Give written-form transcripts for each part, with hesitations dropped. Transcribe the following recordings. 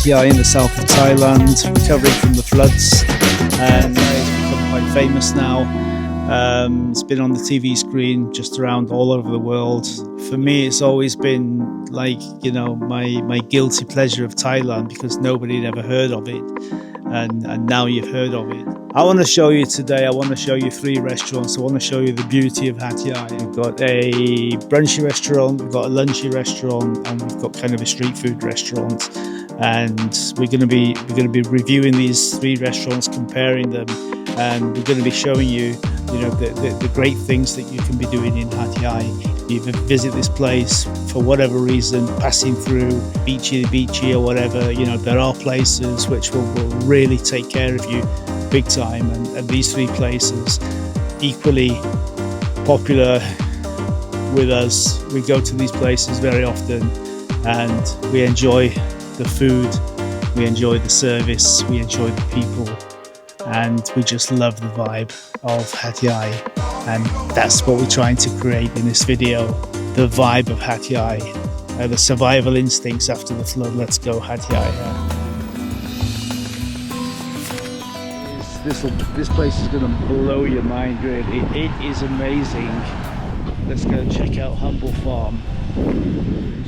Hat Yai in the south of Thailand, recovering from the floods, and it's become quite famous now. It's been on the TV screen just around all over the world. For me, it's always been like, you know, my guilty pleasure of Thailand, because nobody had ever heard of it, and now you've heard of it. I want to show you today, I want to show you 3 restaurants. I want to show you the beauty of Hat Yai. We've got a brunchy restaurant, we've got a lunchy restaurant, and we've got kind of a street food restaurant. And we're going to be reviewing these 3 restaurants, comparing them, and we're going to be showing you, you know, the great things that you can be doing in Hat Yai. You visit this place for whatever reason, passing through beachy or whatever, you know, there are places which will really take care of you big time, and these 3 places equally popular with us. We go to these places very often and we enjoy the food, we enjoy the service, we enjoy the people, and we just love the vibe of Hat Yai. And that's what we're trying to create in this video, the vibe of Hat Yai, the survival instincts after the flood. Let's go Hat Yai. This place is going to blow your mind, really. It is amazing. Let's go check out Humble Farm.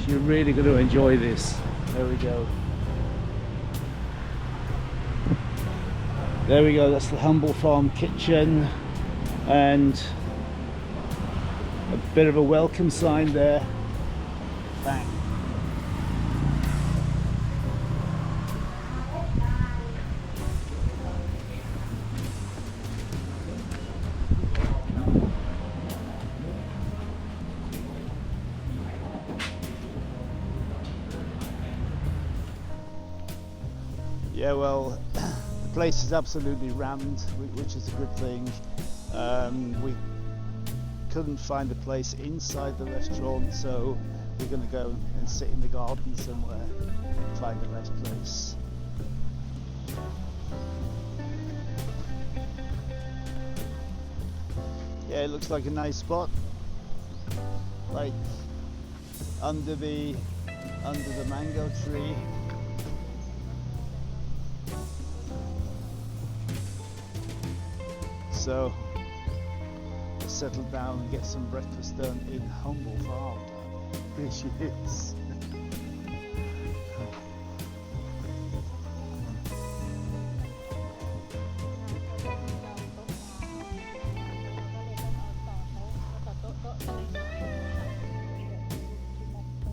You're really going to enjoy this. There we go. There we go, that's the Humble Farm kitchen, and a bit of a welcome sign there. Bang. Yeah, well, the place is absolutely rammed, which is a good thing. We couldn't find a place inside the restaurant, so we're going to go and sit in the garden somewhere and find the best place. Yeah, it looks like a nice spot, like under the mango tree. So let's settle down and get some breakfast done in Humble Farm. Here she is.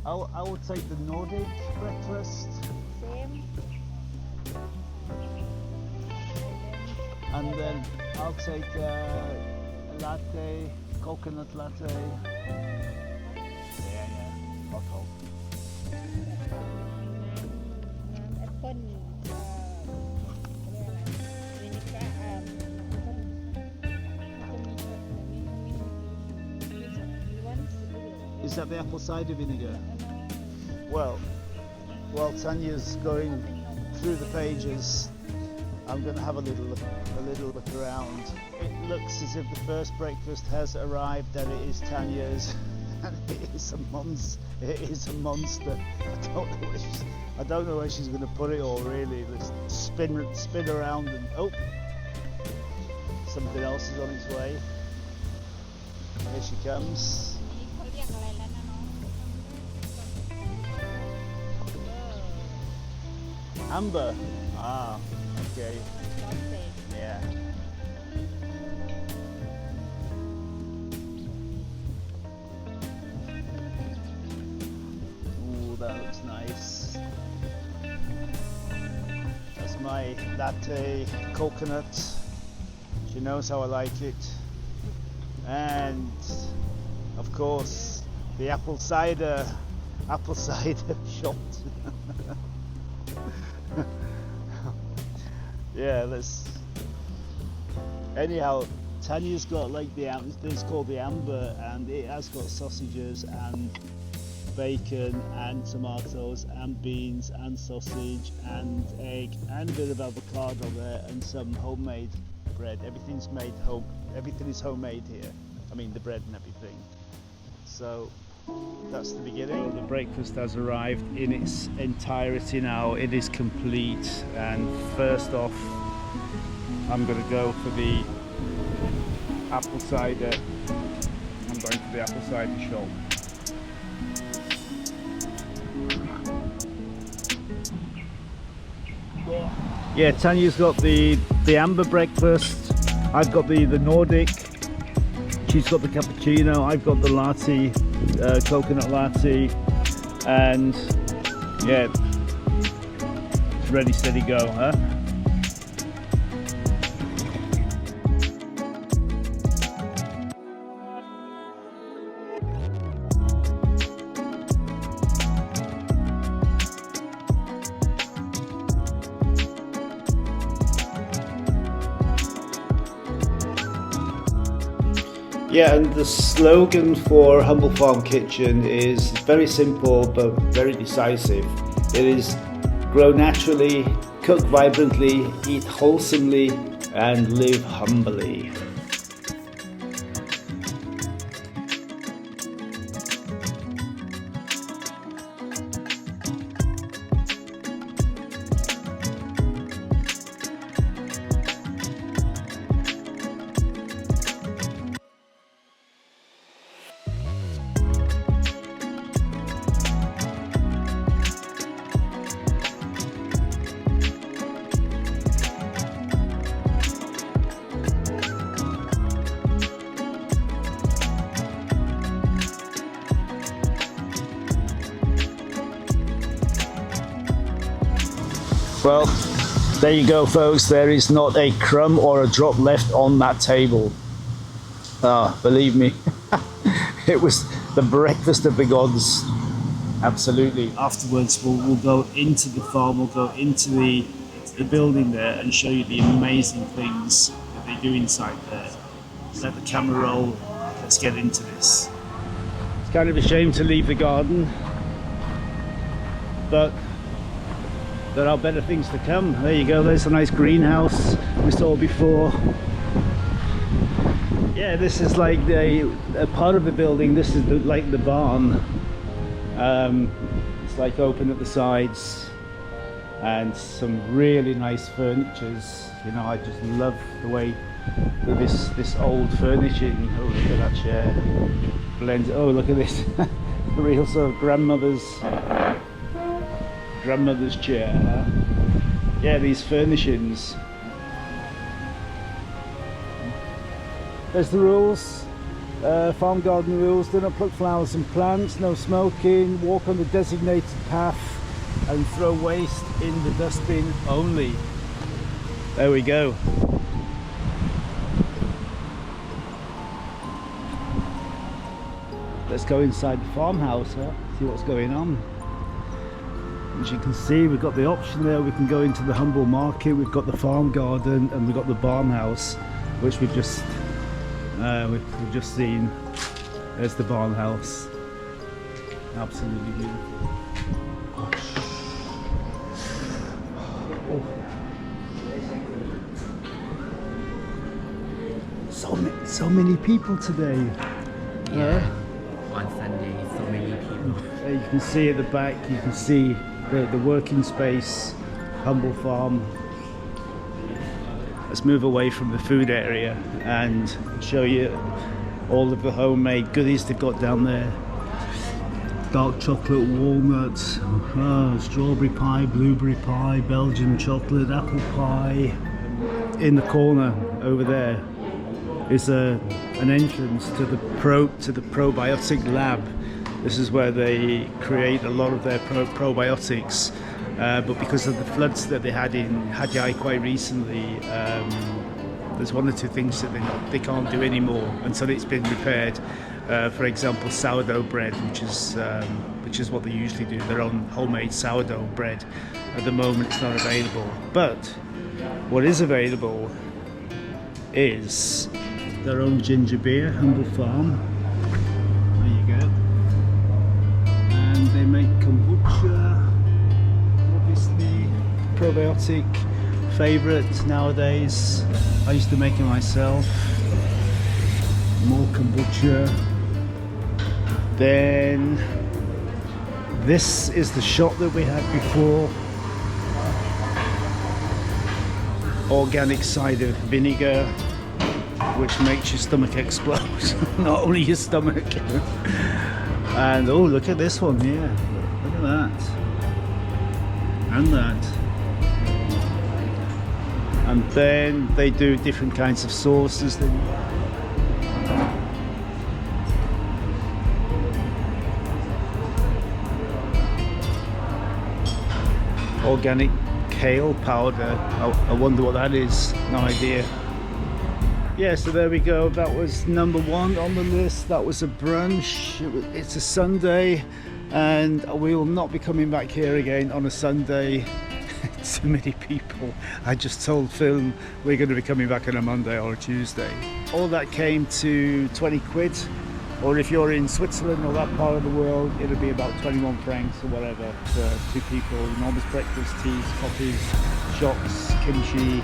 I will take the Nordic breakfast. Same. And then I'll take a latte, coconut latte. Yeah, hot. Apple. Is that the apple cider vinegar? Well, while Tanya's going through the pages, I'm going to have a little look around. It looks as if the first breakfast has arrived, and it is Tanya's, and it is a monster. I don't know where she's going to put it all, really. Let's spin around, and oh, something else is on its way. Here she comes. Amber. Ah, okay. Yeah. Ooh, that looks nice. That's my latte coconut. She knows how I like it. And of course the apple cider shot. Yeah, anyhow, Tanya's got like it's called the Amber, and it has got sausages and bacon and tomatoes and beans and sausage and egg and a bit of avocado there and some homemade bread. Everything is homemade here. I mean, the bread and everything. So That's the beginning. So the breakfast has arrived in its entirety now. It is complete, and first off I'm going to go for the apple cider. I'm going for the apple cider shop. Yeah, Tanya's got the amber breakfast. I've got the Nordic. She's got the cappuccino. I've got the latte, coconut latte, and yeah, ready, steady, go, huh? Yeah, and the slogan for Humble Farm Kitchen is very simple but very decisive. It is grow naturally, cook vibrantly, eat wholesomely, and live humbly. Well, there you go, folks. There is not a crumb or a drop left on that table. Ah, believe me, it was the breakfast of the gods. Absolutely. Afterwards, we'll go into the farm, we'll go into the building there and show you the amazing things that they do inside there. Let the camera roll. Let's get into this. It's kind of a shame to leave the garden, but there are better things to come. There you go, there's a nice greenhouse we saw before. Yeah, this is like a part of the building. This is like the barn. It's like open at the sides and some really nice furnitures. You know, I just love the way that this old furnishing. Oh, look at that chair. Blends. Oh, look at this. The real sort of grandmother's chair, huh? Yeah, these furnishings. There's the rules, farm garden rules: do not pluck flowers and plants, no smoking, walk on the designated path, and throw waste in the dustbin only. There we go. Let's go inside the farmhouse, huh? See what's going on. As you can see, we've got the option there. We can go into the humble market. We've got the farm garden, and we've got the barn house, which we've just seen. There's the barn house. Absolutely beautiful. Oh. So many people today. Yeah. On Sunday, so many people. You can see at the back. You can see the working space, Humble Farm. Let's move away from the food area and show you all of the homemade goodies they've got down there. Dark chocolate, walnuts, strawberry pie, blueberry pie, Belgian chocolate, apple pie. In the corner over there is an entrance to the probiotic lab. This is where they create a lot of their probiotics, but because of the floods that they had in Hat Yai quite recently, there's one or two things that they can't do anymore until it's been repaired. For example, sourdough bread, which is what they usually do, their own homemade sourdough bread. At the moment, it's not available. But what is available is their own ginger beer, Humble Farm. There you go. And they make kombucha, obviously probiotic favourite nowadays. I used to make it myself. More kombucha. Then this is the shop that we had before. Organic cider vinegar, which makes your stomach explode. Not only your stomach. And oh, look at this one here. Look at that. And that. And then they do different kinds of sauces. Organic kale powder. I wonder what that is. No idea. Yeah, so there we go. That was number one on the list. That was a brunch. It's a Sunday, and we will not be coming back here again on a Sunday. Too many people. I just told Phil we're going to be coming back on a Monday or a Tuesday. All that came to 20 quid, or if you're in Switzerland or that part of the world, it'll be about 21 francs or whatever for two people. Enormous breakfast, teas, coffees, shops, kimchi.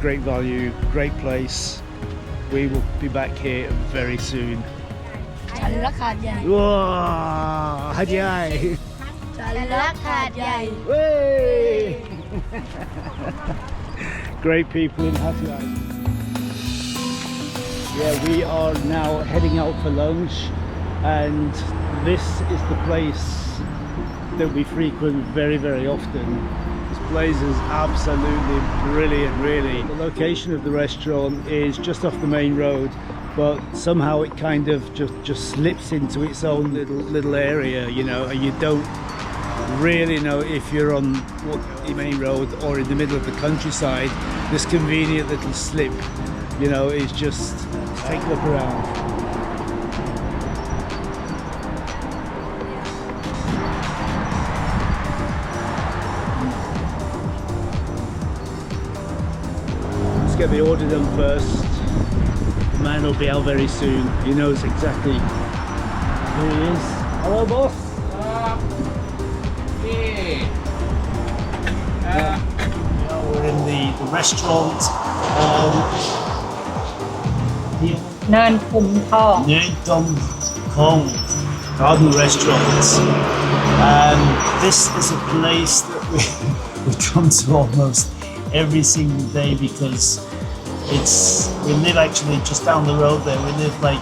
Great value, great place. We will be back here very soon. Whoa, Hat Yai. Way! Great people in Hat Yai. Yeah, we are now heading out for lunch, and this is the place that we frequent very, very often. This place is absolutely brilliant, really. The location of the restaurant is just off the main road, but somehow it kind of just slips into its own little area, you know, and you don't really know if you're on the main road or in the middle of the countryside. This convenient little slip, you know, is just take a look around. Get the order done first. The man will be out very soon. He knows exactly who he is. Hello, boss. We're in the restaurant. Nên Phùng Thọ. Garden restaurants. This is a place that we come to almost every single day because we live actually just down the road there. We live like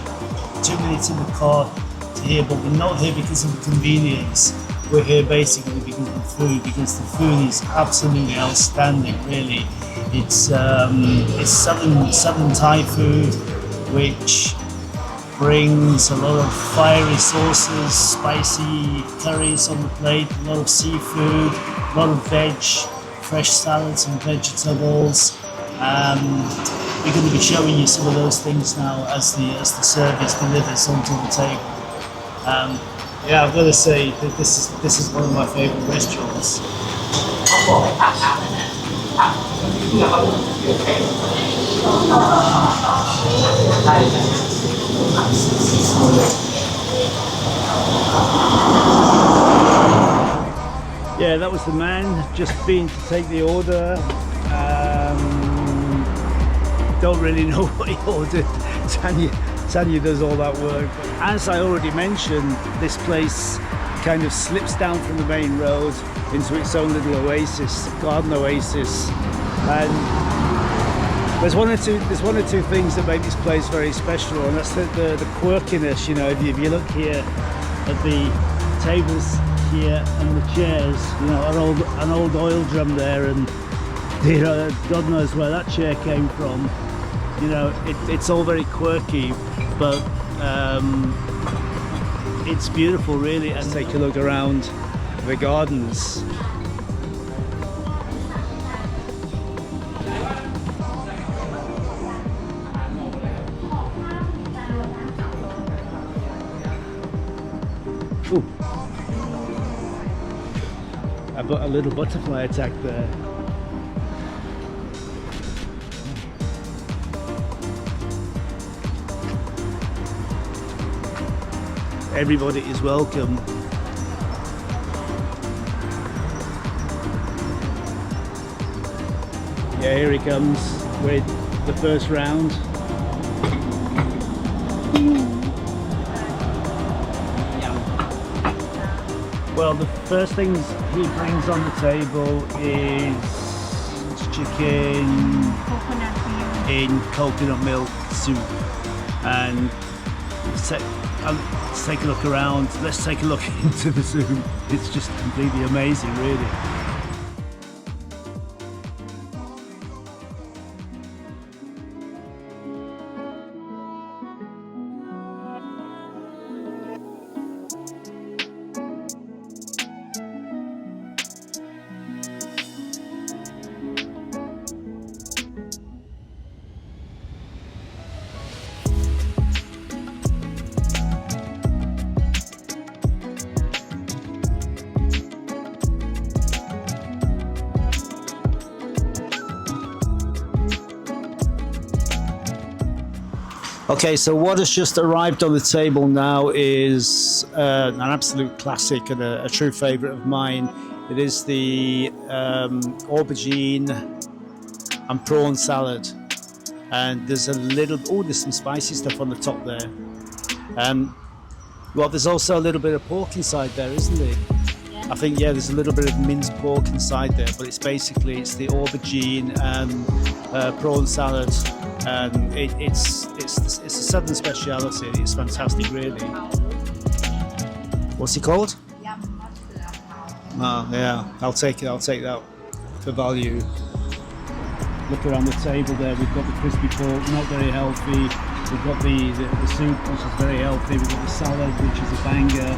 2 minutes in the car to here, but we're not here because of the convenience. We're here basically because of the food, because the food is absolutely outstanding, really. It's southern Thai food, which brings a lot of fiery sauces, spicy curries on the plate, a lot of seafood, a lot of veg, fresh salads and vegetables. We're going to be showing you some of those things now as the service delivers onto the table. Yeah, I've got to say that this is one of my favourite restaurants. Yeah, that was the man just been to take the order. Don't really know what he ordered. Tanya does all that work. As I already mentioned, this place kind of slips down from the main road into its own little oasis, garden oasis. And there's one or two things that make this place very special, and that's the quirkiness. You know, if you look here at the tables here and the chairs, you know, an old oil drum there, and you know, God knows where that chair came from. You know, it's all very quirky, but it's beautiful, really. Let's take a look around the gardens. Ooh. I've got a little butterfly attack there. Everybody is welcome. Yeah, here he comes with the first round. Well, the first things he brings on the table is chicken coconut milk. in coconut milk soup, and let's take a look around. Let's take a look into the soup. It's just completely amazing, really. Okay, so what has just arrived on the table now is an absolute classic and a true favourite of mine. It is the aubergine and prawn salad, and there's there's some spicy stuff on the top there. Well, there's also a little bit of pork inside there, isn't there? I think, yeah, there's a little bit of minced pork inside there, but it's the aubergine and prawn salad, and it's a southern speciality. It's fantastic, really. What's it called? Oh, yeah, I'll take that for value. Look around the table there. We've got the crispy pork, not very healthy. We've got the soup, which is very healthy. We've got the salad, which is a banger.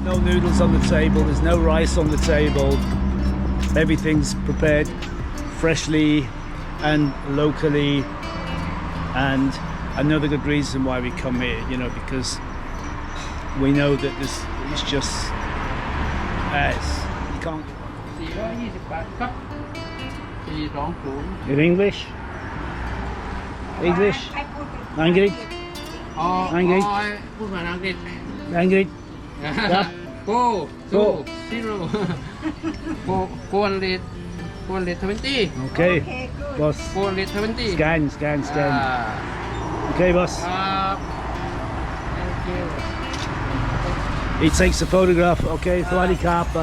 No noodles on the table, there's no rice on the table. Everything's prepared freshly and locally, and another good reason why we come here, you know, because we know that it's just you can't. In English? English? Angry? Angry? Angry? Yeah. Go 0 420. Okay, boss. 420. Scan. Okay, boss. Thank you. He takes a photograph. Okay, Thwadi Kap.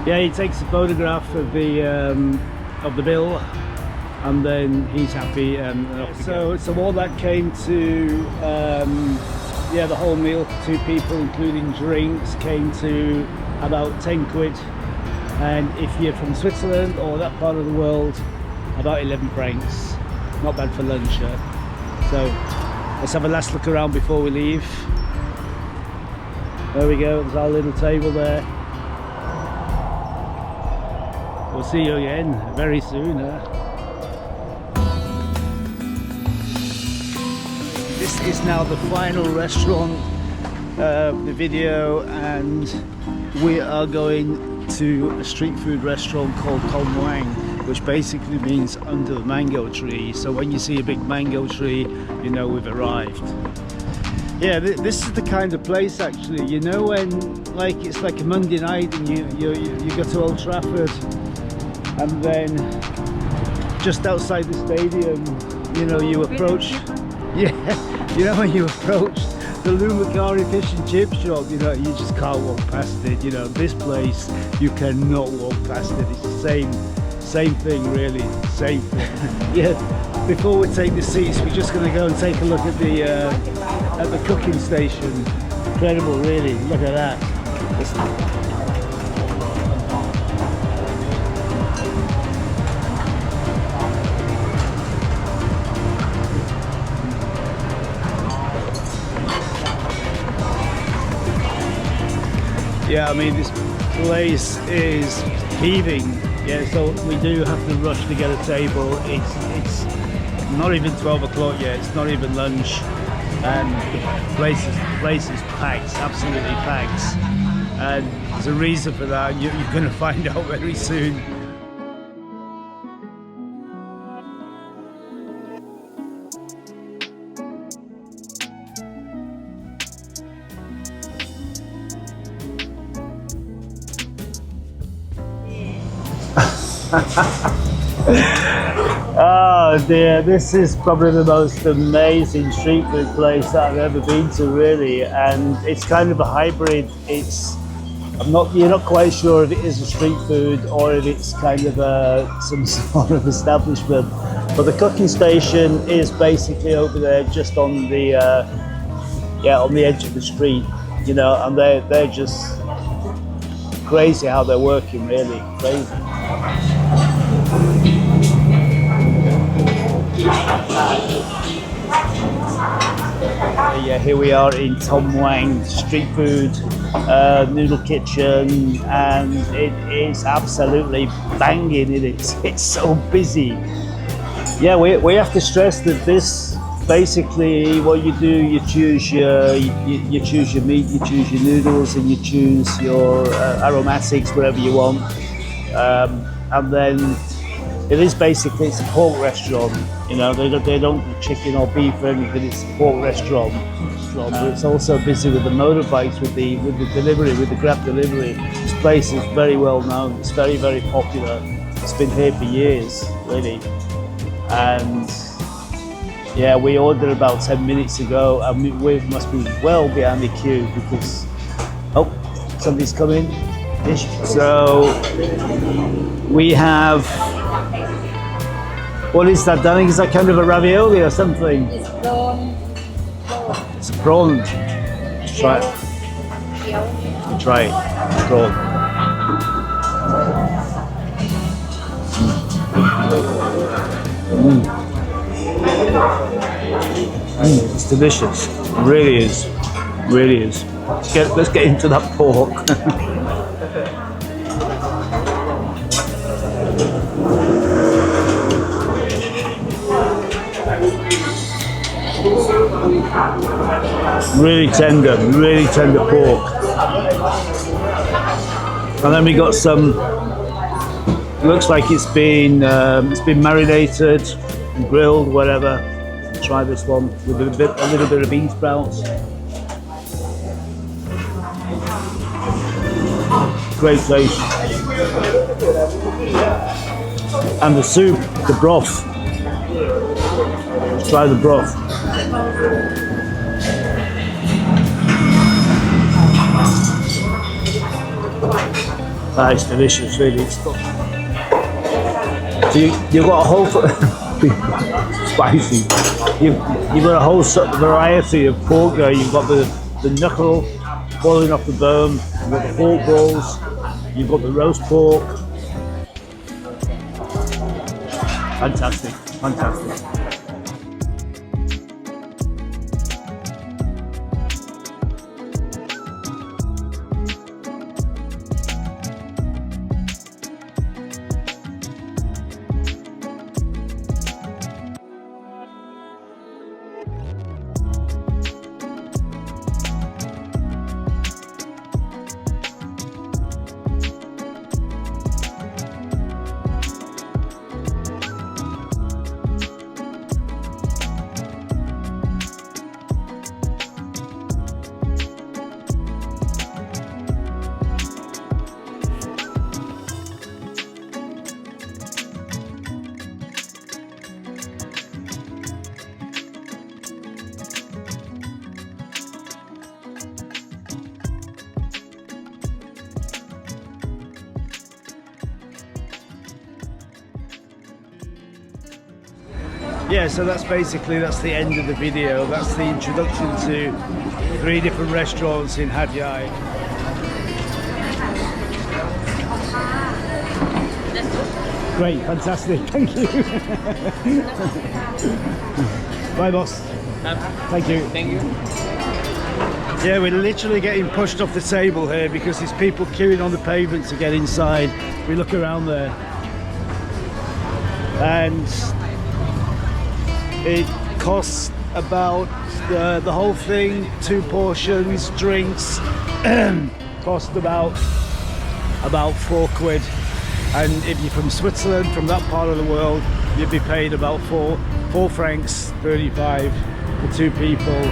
Yeah, he takes a photograph of the bill, and then he's happy. So all that came to. Yeah, the whole meal for 2 people, including drinks, came to about 10 quid. And if you're from Switzerland or that part of the world, about 11 francs. Not bad for lunch. So let's have a last look around before we leave. There we go, there's our little table there. We'll see you again very soon. This is now the final restaurant of the video, and we are going to a street food restaurant called Kom Wang, which basically means under the mango tree. So when you see a big mango tree, you know we've arrived. Yeah, this is the kind of place, actually, you know, when it's like a Monday night and you go to Old Trafford, and then just outside the stadium, you know, you approach. Yeah, you know, when you approach the Lumacari fish and chip shop, you know, you just can't walk past it. You know, this place, you cannot walk past it. It's the same thing, really, same thing. Yeah, before we take the seats, we're just going to go and take a look at the cooking station. Incredible, really, look at that. Yeah, I mean, this place is heaving. Yeah, so we do have to rush to get a table. It's not even 12 o'clock yet. It's not even lunch, and the place is packed, absolutely packed. And there's a reason for that. You're going to find out very soon. Oh dear, this is probably the most amazing street food place that I've ever been to, really. And it's kind of a hybrid. You're not quite sure if it is a street food or if it's kind of some sort of establishment. But the cooking station is basically over there, just on the on the edge of the street, you know. And they're just crazy how they're working, really crazy. Yeah, here we are in Tom Wang street food noodle kitchen, and it is absolutely banging. It's so busy. Yeah, we have to stress that this basically what you do, you choose your meat, you choose your noodles, and you choose your aromatics, whatever you want, and then it's a pork restaurant. You know, they don't do chicken or beef or anything. It's a pork restaurant. But it's also busy with the motorbikes, with the delivery, with the Grab delivery. This place is very well known. It's very, very popular. It's been here for years, really. And yeah, we ordered about 10 minutes ago, and we must be well behind the queue because somebody's coming. So we have. What is that, Danny? Is that kind of a ravioli or something? It's prawn. It's a prawn. Try it. Try it. Prawn. It's delicious. It really is. Really is. Let's get into that pork. Really tender pork. And then we got some. It looks like it's been marinated, and grilled, whatever. Try this one with a little bit of bean sprouts. Great taste. And the soup, the broth. Let's try the broth. It's delicious, really. So you've got a whole spicy. You've got a whole variety of pork there. You've got the knuckle boiling off the bone. You've got the pork rolls. You've got the roast pork. Fantastic, fantastic. Yeah, so that's the end of the video. That's the introduction to 3 different restaurants in Hat Yai. Great, fantastic, thank you. Bye, boss. Thank you. Thank you. Yeah, we're literally getting pushed off the table here because there's people queuing on the pavement to get inside. We look around there and it costs about the whole thing, 2 portions, drinks, cost about 4 quid. And if you're from Switzerland, from that part of the world, you'd be paid about 4 francs 35 for 2 people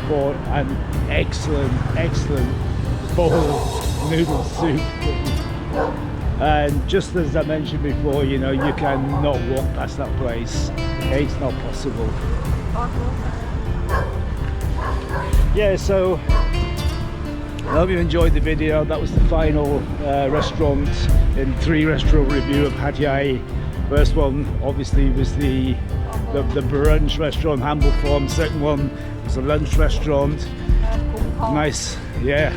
for an excellent bowl of noodle soup. And just as I mentioned before, you know, you cannot walk past that place. It's not possible. Yeah, so I hope you enjoyed the video. That was the final restaurant in 3 restaurant review of Hat Yai. First one obviously was the brunch restaurant, Humble Farm. Second one was a lunch restaurant. Nice, yeah,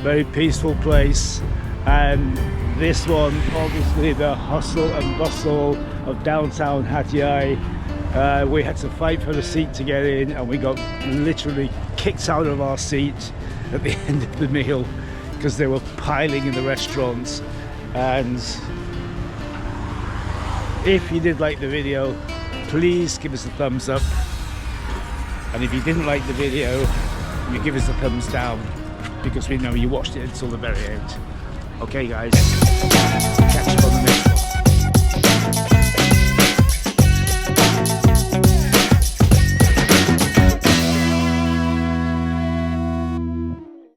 very peaceful place. And this one, obviously the hustle and bustle of downtown Hat Yai. We had to fight for the seat to get in, and we got literally kicked out of our seat at the end of the meal because they were piling in the restaurants. And if you did like the video, please give us a thumbs up, and if you didn't like the video, you give us a thumbs down because we know you watched it until the very end. Okay guys, catch you on the next one.